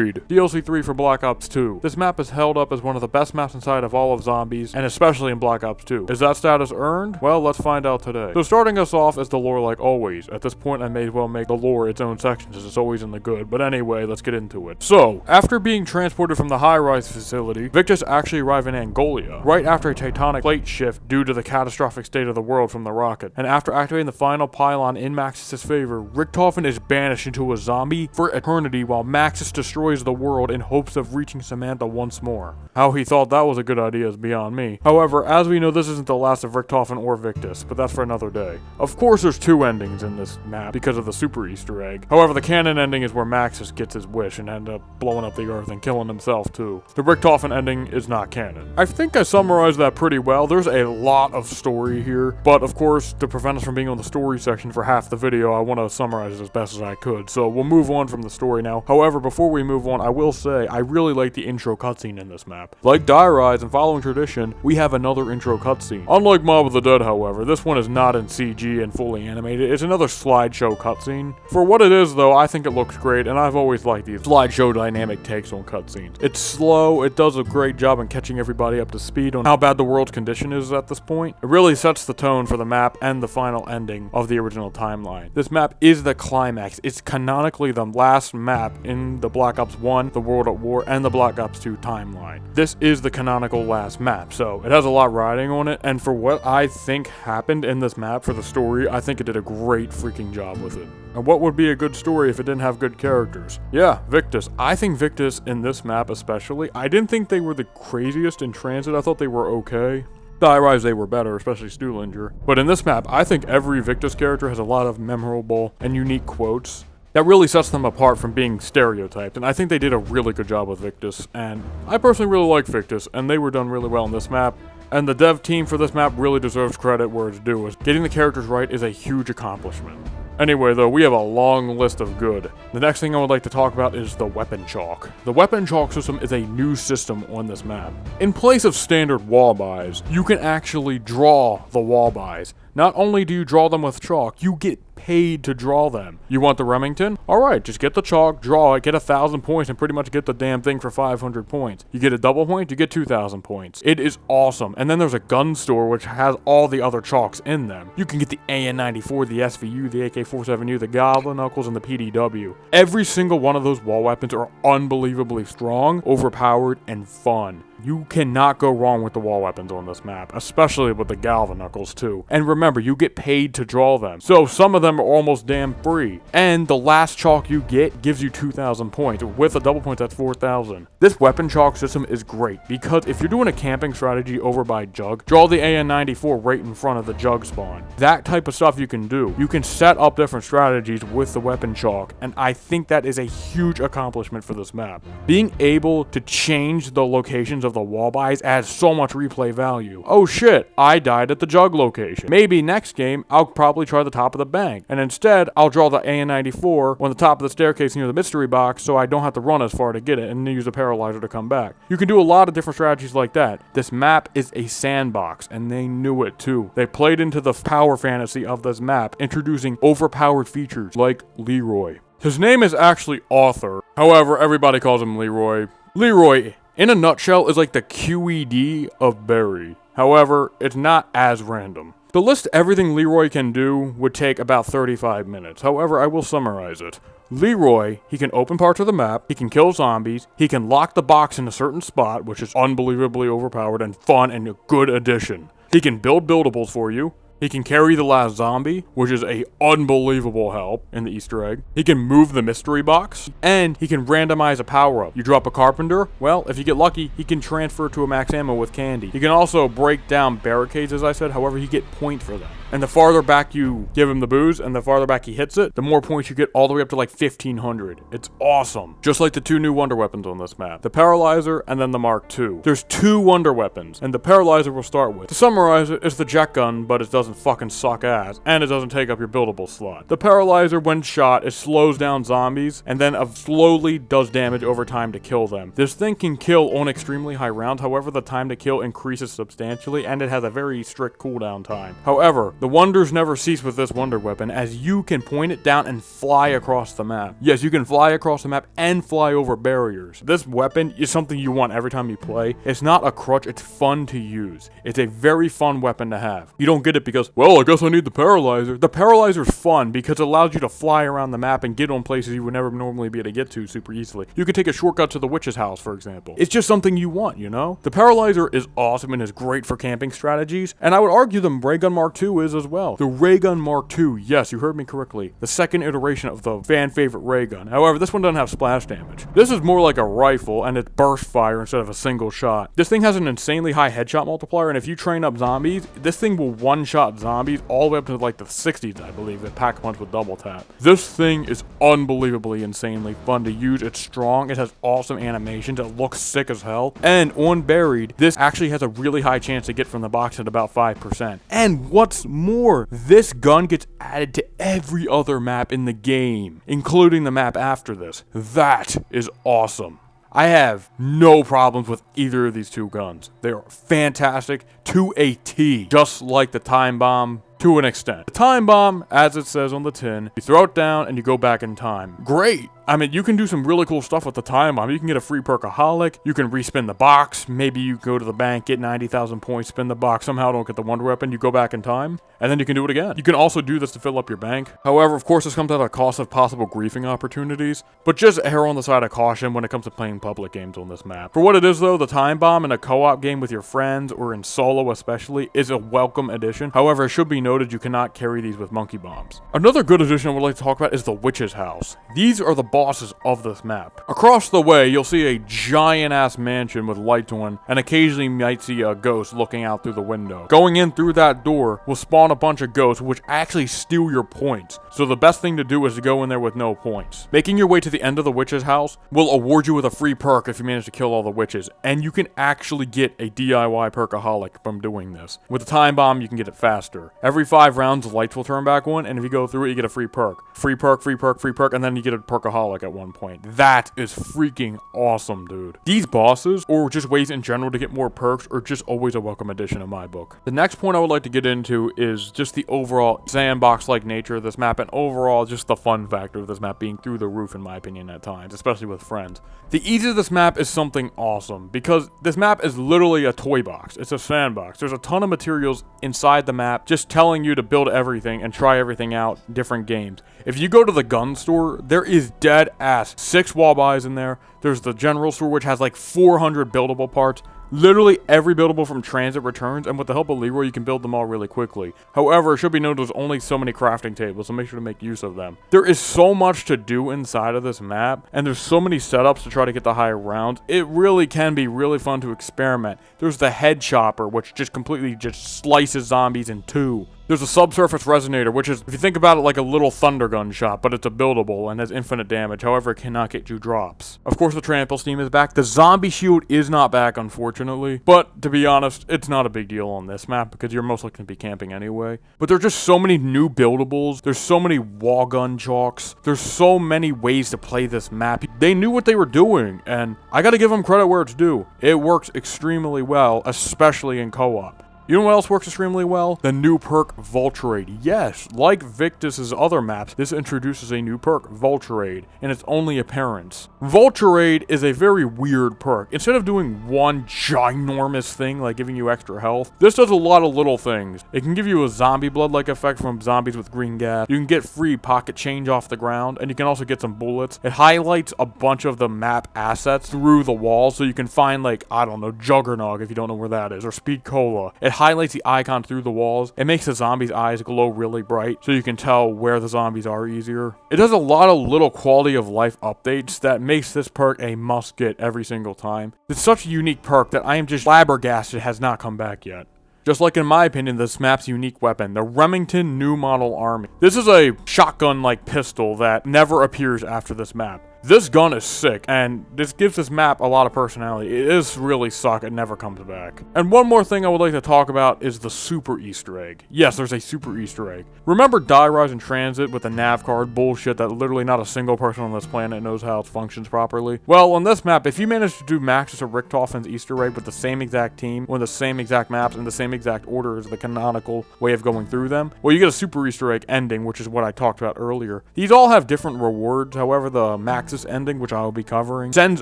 Agreed. DLC 3 for Black Ops 2. This map is held up as one of the best maps inside of all of Zombies, and especially in Black Ops 2. Is that status earned? Well, let's find out today. So starting us off is the lore like always. At this point I may as well make the lore its own section as it's always in the good, but anyway, let's get into it. So, after being transported from the high-rise facility, Victus actually arrived in Angolia, right after a tectonic plate shift due to the catastrophic state of the world from the rocket. And after activating the final pylon in Maxis' favor, Richtofen is banished into a zombie for eternity while Maxis destroys the world in hopes of reaching Samantha once more. How he thought that was a good idea is beyond me. However, as we know, this isn't the last of Richtofen or Victus, but that's for another day. Of course there's two endings in this map because of the super Easter egg. However, the canon ending is where Maxis gets his wish and ends up blowing up the earth and killing himself too. The Richtofen ending is not canon. I think I summarized that pretty well. There's a lot of story here, but of course, to prevent us from being on the story section for half the video, I want to summarize it as best as I could. So we'll move on from the story now. However, before we move on, I will say I really like the intro cutscene in this map. Like Die Rise and following tradition, we have another intro cutscene. Unlike Mob of the Dead, however, this one is not in CG and fully animated. It's another slideshow cutscene. For what it is though, I think it looks great, and I've always liked these slideshow dynamic takes on cutscenes. It's slow, it does a great job in catching everybody up to speed on how bad the world's condition is at this point. It really sets the tone for the map and the final ending of the original timeline. This map is the climax. It's canonically the last map in the Black Ops 1, the World at War, and the Black Ops 2 timeline. This is the canonical last map, so it has a lot riding on it, and for what I think happened in this map for the story, I think it did a great freaking job with it. And what would be a good story if it didn't have good characters? Yeah, Victus. I think Victus in this map especially, I didn't think they were the craziest in transit. I thought they were okay. Die Rise they were better, especially Stuhlinger. But in this map, I think every Victus character has a lot of memorable and unique quotes that really sets them apart from being stereotyped, and I think they did a really good job with Victus, and I personally really like Victus, and they were done really well in this map. And the dev team for this map really deserves credit where it's due, as getting the characters right is a huge accomplishment. Anyway though, we have a long list of good. The next thing I would like to talk about is the weapon chalk. The weapon chalk system is a new system on this map. In place of standard wall buys, you can actually draw the wall buys. Not only do you draw them with chalk, you get paid to draw them. You want the Remington? Alright, just get the chalk, draw it, get 1,000 points, and pretty much get the damn thing for 500 points. You get a double point, you get 2,000 points. It is awesome. And then there's a gun store which has all the other chalks in them. You can get the AN-94, the SVU, the AK-47U, the Goblin Knuckles, and the PDW. Every single one of those wall weapons are unbelievably strong, overpowered, and fun. You cannot go wrong with the wall weapons on this map, especially with the Goblin Knuckles too. And remember, you get paid to draw them, so some of them are almost damn free. And the last chalk you get gives you 2,000 points. With a double point, that's 4,000. This weapon chalk system is great, because if you're doing a camping strategy over by Jug, draw the AN-94 right in front of the Jug spawn. That type of stuff you can do. You can set up different strategies with the weapon chalk, and I think that is a huge accomplishment for this map. Being able to change the locations of the wall buys adds so much replay value. Oh shit, I died at the Jug location. Maybe next game, I'll probably try the top of the bank, and instead, I'll draw the AN-94 on the top of the staircase near the mystery box so I don't have to run as far to get it and use a paralyzer to come back. You can do a lot of different strategies like that. This map is a sandbox, and they knew it too. They played into the power fantasy of this map, introducing overpowered features like Leroy. His name is actually Arthur. However, everybody calls him Leroy. Leroy, in a nutshell, is like the QED of Barry. However, it's not as random. To list everything Leroy can do would take about 35 minutes. However, I will summarize it. Leroy, he can open parts of the map, he can kill zombies, he can lock the box in a certain spot, which is unbelievably overpowered and fun and a good addition. He can build buildables for you. He can carry the last zombie, which is a unbelievable help in the Easter egg. He can move the mystery box, and he can randomize a power-up. You drop a carpenter, well, if you get lucky, he can transfer to a max ammo with candy. He can also break down barricades, as I said, however, you get points for them. And the farther back you give him the booze, and the farther back he hits it, the more points you get all the way up to like 1,500. It's awesome. Just like the two new wonder weapons on this map. The Paralyzer, and then the Mark II. There's two wonder weapons, and the Paralyzer we'll start with. To summarize it, it's the jet gun, but it doesn't fucking suck ass, and it doesn't take up your buildable slot. The Paralyzer, when shot, it slows down zombies, and then slowly does damage over time to kill them. This thing can kill on extremely high rounds, however the time to kill increases substantially, and it has a very strict cooldown time. However, The wonders never cease with this wonder weapon, as you can point it down and fly across the map. Yes, you can fly across the map and fly over barriers. This weapon is something you want every time you play. It's not a crutch, it's fun to use. It's a very fun weapon to have. You don't get it because, well, I guess I need the paralyzer. The paralyzer's fun because it allows you to fly around the map and get on places you would never normally be able to get to super easily. You can take a shortcut to the witch's house, for example. It's just something you want, you know? The paralyzer is awesome and is great for camping strategies, and I would argue the Ray Gun Mark II is as well. The Ray Gun Mark II, yes, you heard me correctly. The second iteration of the fan favorite ray gun. However, this one doesn't have splash damage. This is more like a rifle, and it's burst fire instead of a single shot. This thing has an insanely high headshot multiplier, and if you train up zombies, this thing will one-shot zombies all the way up to like the 60s, I believe, with pack punch with double tap. This thing is unbelievably insanely fun to use. It's strong, it has awesome animations, it looks sick as hell, and on buried, this actually has a really high chance to get from the box at about 5%. And what's more, this gun gets added to every other map in the game, including the map after this. That is awesome. I have no problems with either of these two guns. They are fantastic to a T, just like the time bomb to an extent. The time bomb, as it says on the tin, you throw it down and you go back in time. Great. I mean, you can do some really cool stuff with the time bomb. You can get a free perkaholic, you can respin the box, maybe you go to the bank, get 90,000 points, spin the box, somehow don't get the wonder weapon, you go back in time, and then you can do it again. You can also do this to fill up your bank. However, of course, this comes at a cost of possible griefing opportunities, but just err on the side of caution when it comes to playing public games on this map. For what it is though, the time bomb in a co-op game with your friends, or in solo especially, is a welcome addition. However, it should be noted you cannot carry these with monkey bombs. Another good addition I would like to talk about is the witch's house. These are the bosses of this map. Across the way, you'll see a giant ass mansion with lights on, and occasionally you might see a ghost looking out through the window. Going in through that door will spawn a bunch of ghosts which actually steal your points. So the best thing to do is to go in there with no points. Making your way to the end of the witch's house will award you with a free perk if you manage to kill all the witches, and you can actually get a DIY perkaholic from doing this. With the time bomb, you can get it faster. Every 5 rounds, the lights will turn back on, and if you go through it, you get a free perk. Free perk, free perk, free perk, and then you get a perkaholic at one point. That is freaking awesome, dude. These bosses, or just ways in general to get more perks, are just always a welcome addition in my book. The next point I would like to get into is just the overall sandbox-like nature of this map, and overall just the fun factor of this map being through the roof in my opinion at times, especially with friends. The ease of this map is something awesome, because this map is literally a toy box. It's a sandbox. There's a ton of materials inside the map just telling you to build everything and try everything out in different games. If you go to the gun store, there is dead ass 6 wall buys in there. There's the general store which has like 400 buildable parts. Literally every buildable from Transit returns, and with the help of Leroy, you can build them all really quickly. However, it should be noted there's only so many crafting tables, so make sure to make use of them. There is so much to do inside of this map, and there's so many setups to try to get the higher rounds. It really can be really fun to experiment. There's the head chopper, which just completely just slices zombies in 2. There's a subsurface resonator, which is, if you think about it, like a little thunder gun shot, but it's a buildable and has infinite damage. However, it cannot get you drops. Of course, the trample steam is back. The zombie shield is not back, unfortunately. But, to be honest, it's not a big deal on this map, because you're most likely going to be camping anyway. But there's just so many new buildables. There's so many wall gun chalks. There's so many ways to play this map. They knew what they were doing, and I gotta give them credit where it's due. It works extremely well, especially in co-op. You know what else works extremely well? The new perk, Vulturade. Yes, like Victus's other maps, this introduces a new perk, Vulturade, in its only appearance. Vulturade is a very weird perk. Instead of doing one ginormous thing, like giving you extra health, this does a lot of little things. It can give you a zombie blood-like effect from zombies with green gas. You can get free pocket change off the ground, and you can also get some bullets. It highlights a bunch of the map assets through the walls, so you can find, like, I don't know, Juggernog if you don't know where that is, or Speed Cola. It highlights the icon through the walls. It makes the zombies' eyes glow really bright, so you can tell where the zombies are easier. It does a lot of little quality of life updates that makes this perk a must get every single time. It's such a unique perk that I am just flabbergasted it has not come back yet. Just like in my opinion, this map's unique weapon, the Remington New Model Army. This is a shotgun-like pistol that never appears after this map. This gun is sick, and this gives this map a lot of personality. It is really suck, it never comes back. And one more thing I would like to talk about is the super Easter egg. Yes, there's a super Easter egg. Remember Die Rise in Transit with the nav card bullshit that literally not a single person on this planet knows how it functions properly? Well, on this map, if you manage to do Maxis or Richtofen's Easter egg with the same exact team, on the same exact maps, in the same exact order as the canonical way of going through them, well, you get a super Easter egg ending, which is what I talked about earlier. These all have different rewards, however, the Maxis ending, which I will be covering, sends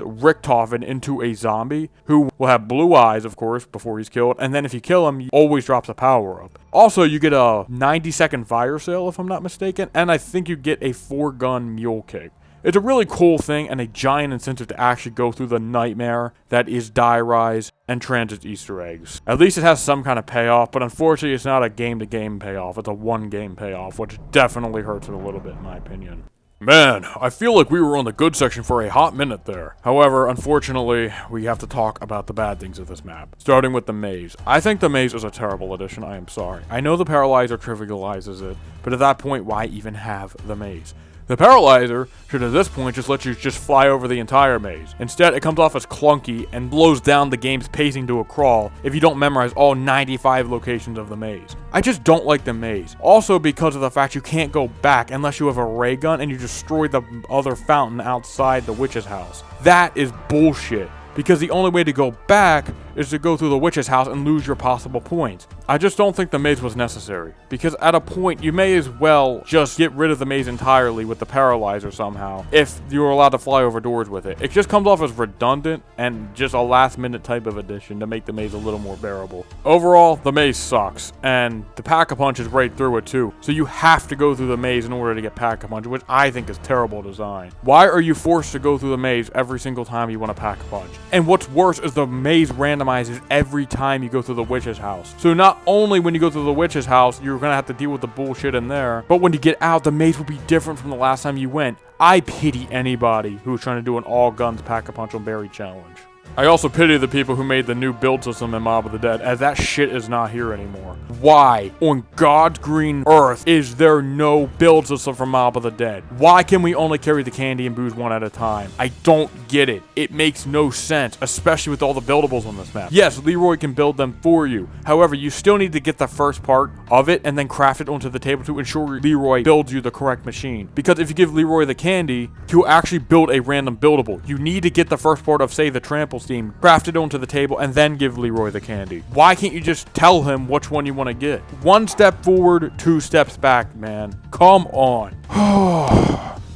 Richtofen into a zombie who will have blue eyes, of course, before he's killed, and then if you kill him, he always drops a power-up. Also, you get a 90-second fire sale, if I'm not mistaken, and I think you get a 4-gun mule kick. It's a really cool thing and a giant incentive to actually go through the nightmare that is Die Rise and Transit Easter eggs. At least it has some kind of payoff, but unfortunately it's not a game-to-game payoff, it's a one-game payoff, which definitely hurts it a little bit in my opinion. Man, I feel like we were on the good section for a hot minute there. However, unfortunately, we have to talk about the bad things of this map. Starting with the maze. I think the maze is a terrible addition, I am sorry. I know the Paralyzer trivializes it, but at that point, why even have the maze? The Paralyzer should at this point just let you just fly over the entire maze. Instead, it comes off as clunky and blows down the game's pacing to a crawl if you don't memorize all 95 locations of the maze. I just don't like the maze. Also because of the fact you can't go back unless you have a ray gun and you destroy the other fountain outside the witch's house. That is bullshit. Because the only way to go back is to go through the witch's house and lose your possible points. I just don't think the maze was necessary. Because at a point, you may as well just get rid of the maze entirely with the Paralyzer somehow, if you're allowed to fly over doors with it. It just comes off as redundant and just a last minute type of addition to make the maze a little more bearable. Overall, the maze sucks, and the Pack-a-Punch is right through it too. So you have to go through the maze in order to get Pack-a-Punch, which I think is terrible design. Why are you forced to go through the maze every single time you want to Pack-a-Punch? And what's worse is the maze randomizes every time you go through the witch's house. So not only when you go through the witch's house, you're gonna have to deal with the bullshit in there, but when you get out, the maze will be different from the last time you went. I pity anybody who's trying to do an all guns Pack-a-Punch on Berry challenge. I also pity the people who made the new build system in Mob of the Dead, as that shit is not here anymore. Why, on God's green earth, is there no build system for Mob of the Dead? Why can we only carry the candy and booze one at a time? I don't get it. It makes no sense, especially with all the buildables on this map. Yes, Leroy can build them for you. However, you still need to get the first part of it and then craft it onto the table to ensure Leroy builds you the correct machine. Because if you give Leroy the candy, he'll actually build a random buildable. You need to get the first part of, say, the trample steam, craft it onto the table, and then give Leroy the candy. Why can't you just tell him which one you want to get? One step forward, 2 steps back, man. Come on.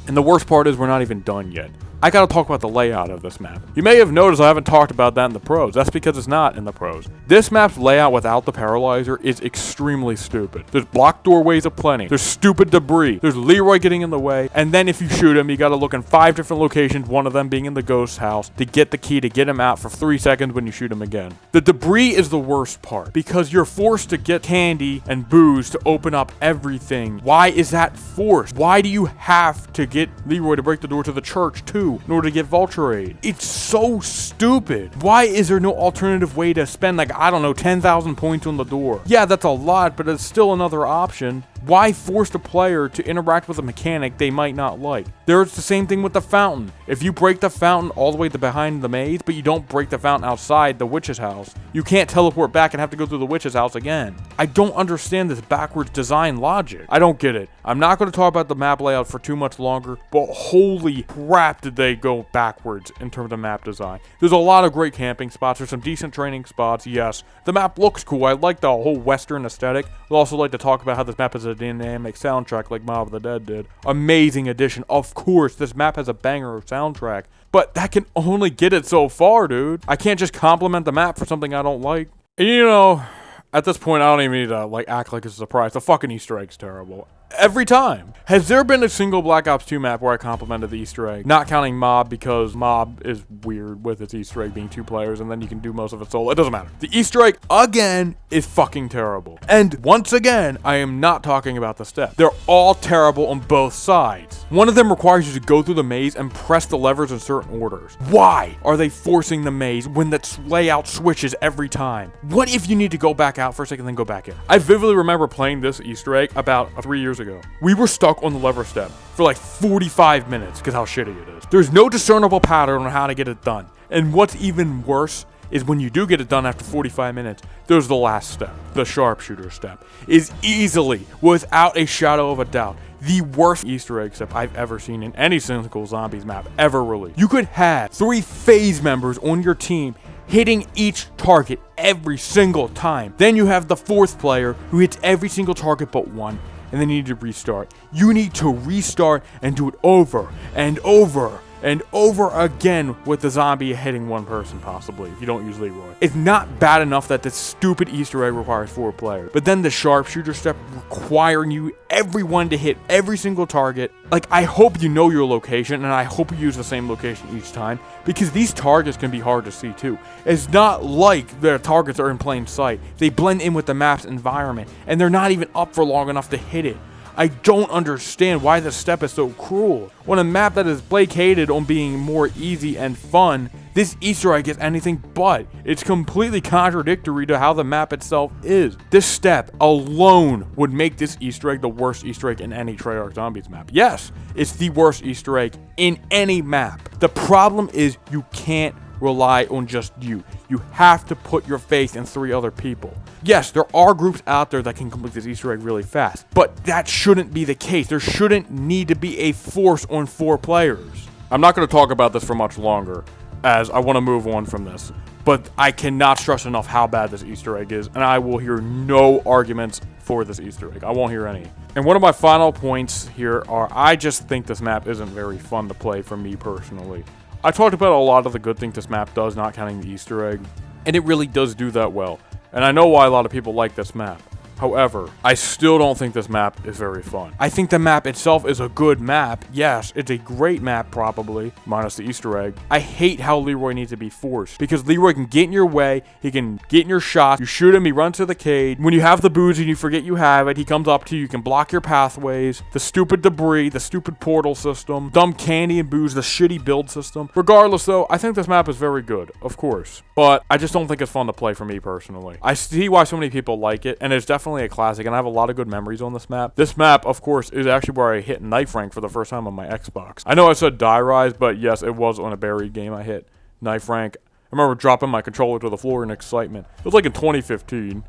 And the worst part is we're not even done yet. I gotta talk about the layout of this map. You may have noticed I haven't talked about that in the pros. That's because it's not in the pros. This map's layout without the Paralyzer is extremely stupid. There's blocked doorways aplenty. There's stupid debris. There's Leroy getting in the way. And then if you shoot him, you gotta look in 5 different locations, one of them being in the ghost house, to get the key to get him out for 3 seconds when you shoot him again. The debris is the worst part because you're forced to get candy and booze to open up everything. Why is that forced? Why do you have to get Leroy to break the door to the church too in order to get Vulture Aid? It's so stupid. Why is there no alternative way to spend, like, I don't know, 10,000 points on the door? Yeah, that's a lot, but it's still another option. Why force a player to interact with a mechanic they might not like? There's the same thing with the fountain. If you break the fountain all the way to behind the maze, but you don't break the fountain outside the witch's house, you can't teleport back and have to go through the witch's house again. I don't understand this backwards design logic. I don't get it. I'm not going to talk about the map layout for too much longer, but holy crap did they go backwards in terms of map design. There's a lot of great camping spots. There's some decent training spots, yes. The map looks cool. I like the whole western aesthetic. I'd also like to talk about how this map is a dynamic soundtrack like Mob of the Dead did. Amazing addition. Of course, this map has a banger soundtrack, but that can only get it so far, dude. I can't just compliment the map for something I don't like. And you know, at this point, I don't even need to act like it's a surprise. The fucking Easter egg's terrible. Every time. Has there been a single Black Ops 2 map where I complimented the Easter egg? Not counting Mob, because Mob is weird with its Easter egg being 2 players and then you can do most of it solo. It doesn't matter. The Easter egg, again, is fucking terrible. And once again, I am not talking about the steps. They're all terrible on both sides. One of them requires you to go through the maze and press the levers in certain orders. Why are they forcing the maze when the layout switches every time? What if you need to go back out for a second and then go back in? I vividly remember playing this Easter egg about 3 years ago ago. We were stuck on the lever step for like 45 minutes because how shitty it is. There's no discernible pattern on how to get it done. And what's even worse is when you do get it done after 45 minutes, there's the last step, the sharpshooter step, is easily, without a shadow of a doubt, the worst Easter egg step I've ever seen in any single Zombies map ever released. You could have 3 phase members on your team hitting each target every single time. Then you have the 4th player who hits every single target but one, and then you need to restart. You need to restart and do it over and over and over again with the zombie hitting one person, possibly, if you don't use Leroy. It's not bad enough that this stupid Easter egg requires 4 players, but then the sharpshooter step requiring everyone to hit every single target. Like, I hope you know your location, and I hope you use the same location each time, because these targets can be hard to see too. It's not like the targets are in plain sight. They blend in with the map's environment, and they're not even up for long enough to hit it. I don't understand why this step is so cruel. On a map that is placated on being more easy and fun, this Easter egg is anything but. It's completely contradictory to how the map itself is. This step alone would make this Easter egg the worst Easter egg in any Treyarch Zombies map. Yes, it's the worst Easter egg in any map. The problem is you can't rely on just you. You have to put your faith in 3 other people. Yes, there are groups out there that can complete this Easter egg really fast, but that shouldn't be the case. There shouldn't need to be a force on 4 players. I'm not going to talk about this for much longer, as I want to move on from this, but I cannot stress enough how bad this Easter egg is, and I will hear no arguments for this Easter egg. I won't hear any. And one of my final points here are, I just think this map isn't very fun to play for me personally. I talked about a lot of the good things this map does, not counting the Easter egg, and it really does do that well. And I know why a lot of people like this map. However, I still don't think this map is very fun. I think the map itself is a good map. Yes, it's a great map probably, minus the Easter egg. I hate how Leroy needs to be forced, because Leroy can get in your way, he can get in your shots, you shoot him, he runs to the cage. When you have the booze and you forget you have it, he comes up to you, you can block your pathways, the stupid debris, the stupid portal system, dumb candy and booze, the shitty build system. Regardless though, I think this map is very good, of course, but I just don't think it's fun to play for me personally. I see why so many people like it, and it's definitely a classic, and I have a lot of good memories on this map. This map, of course, is actually where I hit knife rank for the first time on my Xbox. I know I said die rise, but yes, it was on a buried game I hit knife rank. I remember dropping my controller to the floor in excitement. It was like in 2015,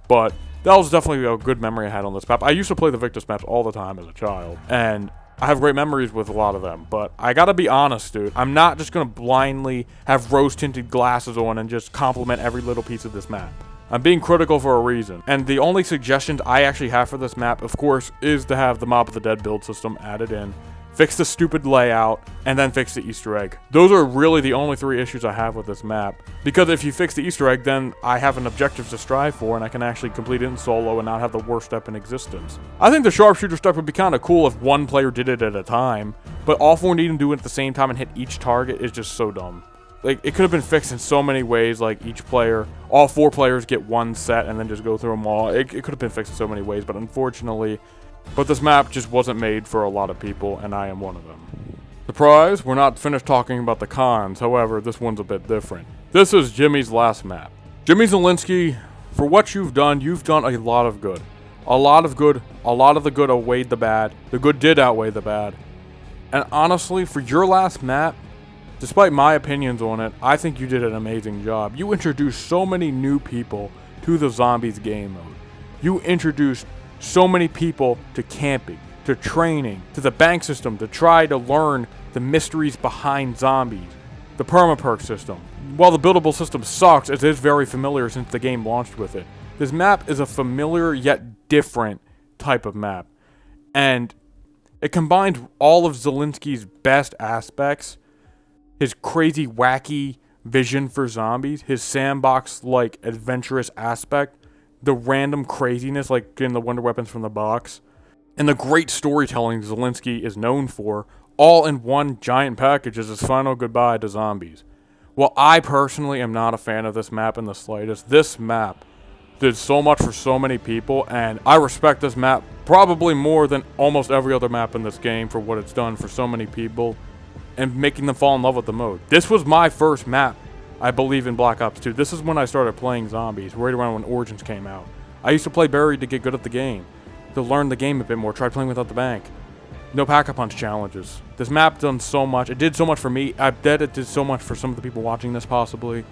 but that was definitely a good memory I had on this map. I used to play the Victus maps all the time as a child, and I have great memories with a lot of them, but I gotta be honest, dude. I'm not just gonna blindly have rose-tinted glasses on and just compliment every little piece of this map. I'm being critical for a reason, and the only suggestions I actually have for this map, of course, is to have the Mob of the Dead build system added in, fix the stupid layout, and then fix the Easter egg. Those are really the only 3 issues I have with this map, because if you fix the Easter egg, then I have an objective to strive for, and I can actually complete it in solo and not have the worst step in existence. I think the sharpshooter step would be kind of cool if one player did it at a time, but all 4 needing to do it at the same time and hit each target is just so dumb. Like, it could have been fixed in so many ways, like each player, all 4 players get one set and then just go through them all. It could have been fixed in so many ways, but unfortunately, this map just wasn't made for a lot of people, and I am one of them. Surprise, we're not finished talking about the cons, however, this one's a bit different. This is Jimmy's last map. Jimmy Zielinski, for what you've done a lot of good. A lot of good, a lot of the good outweighed the bad. The good did outweigh the bad. And honestly, for your last map, despite my opinions on it, I think you did an amazing job. You introduced so many new people to the Zombies game mode. You introduced so many people to camping, to training, to the bank system, to try to learn the mysteries behind zombies, the permaperk system. While the buildable system sucks, it is very familiar since the game launched with it. This map is a familiar yet different type of map, and it combines all of Zielinski's best aspects. His crazy, wacky vision for zombies, his sandbox-like adventurous aspect, the random craziness like in the Wonder Weapons from the box, and the great storytelling Zielinski is known for, all in one giant package as his final goodbye to zombies. While I personally am not a fan of this map in the slightest, this map did so much for so many people, and I respect this map probably more than almost every other map in this game for what it's done for so many people and making them fall in love with the mode. This was my first map, I believe, in Black Ops 2. This is when I started playing zombies, right around when Origins came out. I used to play Buried to get good at the game. to learn the game a bit more. Tried playing without the bank. No Pack-a-Punch challenges. This map done so much. It did so much for me. I bet it did so much for some of the people watching this, possibly.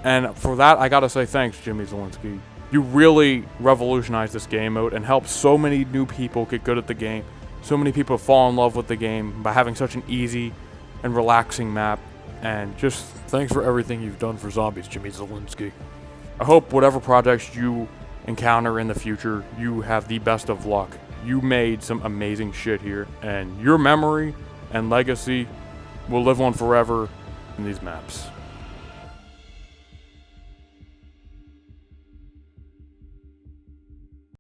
And for that, I gotta say thanks, Jimmy Zielinski. You really revolutionized this game mode and helped so many new people get good at the game. So many people fall in love with the game by having such an easy and relaxing map. And just thanks for everything you've done for zombies, Jimmy Zielinski. I hope whatever projects you encounter in the future, you have the best of luck. You made some amazing shit here, and your memory and legacy will live on forever in these maps.